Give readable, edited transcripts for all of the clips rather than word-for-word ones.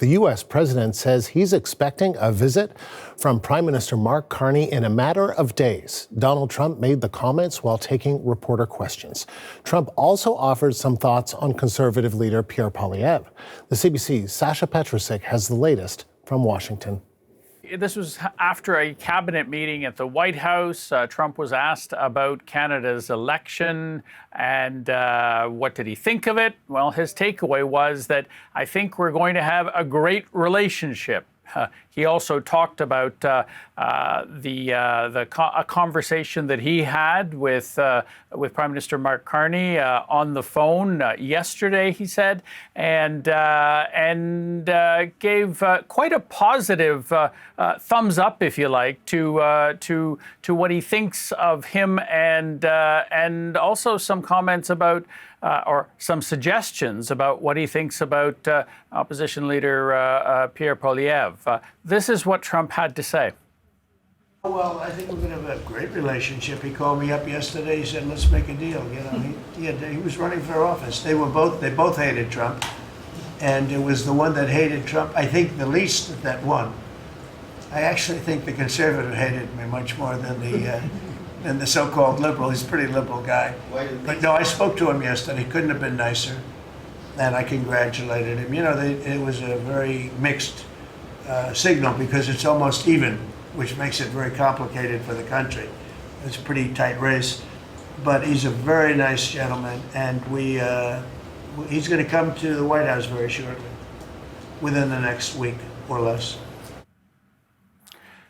The U.S. president says he's expecting a visit from Prime Minister Mark Carney in a matter of days. Donald Trump made the comments while taking reporter questions. Trump also offered some thoughts on Conservative leader Pierre Poilievre. The CBC's Sasha Petrusik has the latest from Washington. This was after a cabinet meeting at the White House. Trump was asked about Canada's election and what did he think of it? Well, his takeaway was that I think we're going to have a great relationship. He also talked about a conversation that he had with Prime Minister Mark Carney on the phone yesterday, he said, and gave quite a positive thumbs up, if you like, to what he thinks of him, and also some comments about or some suggestions about what he thinks about opposition leader Pierre Poilievre. This is what Trump had to say. Well, I think we're going to have a great relationship. He called me up yesterday. He said, "Let's make a deal." You know, he was running for office. They both hated Trump, and it was the one that hated Trump, I think, the least that won. I actually think the conservative hated me much more than the so-called liberal. He's a pretty liberal guy. But no, I spoke to him yesterday. He couldn't have been nicer, and I congratulated him. You know, it was a very mixed signal because it's almost even, which makes it very complicated for the country. It's a pretty tight race, but he's a very nice gentleman, and he's going to come to the White House very shortly, within the next week or less.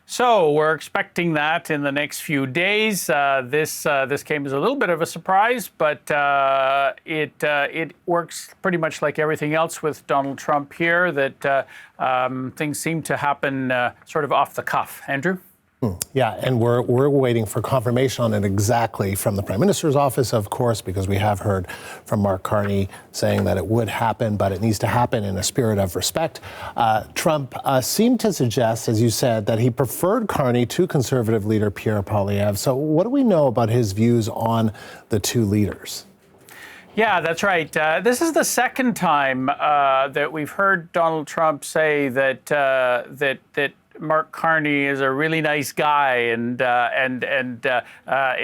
So we're expecting that in the next few days. This came as a little bit of a surprise, but it works pretty much like everything else with Donald Trump here, that things seem to happen sort of off the cuff. Andrew? Yeah, and we're waiting for confirmation on it exactly from the Prime Minister's office, of course, because we have heard from Mark Carney saying that it would happen, but it needs to happen in a spirit of respect. Trump seemed to suggest, as you said, that he preferred Carney to Conservative leader Pierre Poilievre. So what do we know about his views on the two leaders? Yeah, that's right. This is the second time that we've heard Donald Trump say that Mark Carney is a really nice guy, and in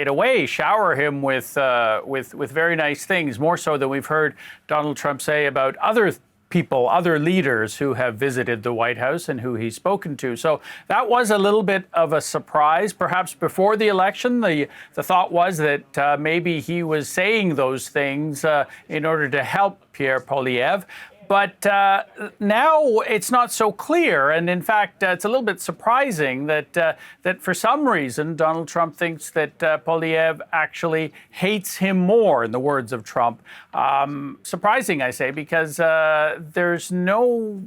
a way shower him with very nice things, more so than we've heard Donald Trump say about other people, other leaders who have visited the White House and who he's spoken to. So that was a little bit of a surprise. Perhaps before the election, the thought was that maybe he was saying those things in order to help Pierre Poilievre. But now it's not so clear, and in fact, it's a little bit surprising that for some reason Donald Trump thinks that Poilievre actually hates him more, in the words of Trump. Surprising, I say, because there's no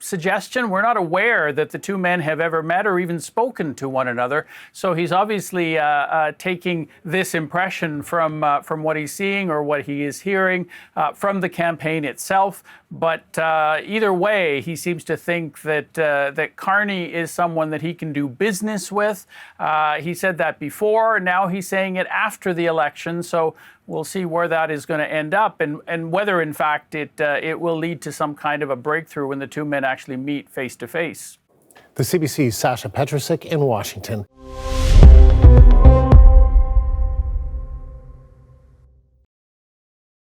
suggestion. We're not aware that the two men have ever met or even spoken to one another. So he's obviously taking this impression from what he's seeing or what he is hearing from the campaign itself. But either way, he seems to think that Carney is someone that he can do business with. He said that before. Now he's saying it after the election. So we'll see where that is going to end up, and whether, in fact, it will lead to some kind of a breakthrough when the two men actually meet face to face. The CBC's Sasha Petrusik in Washington.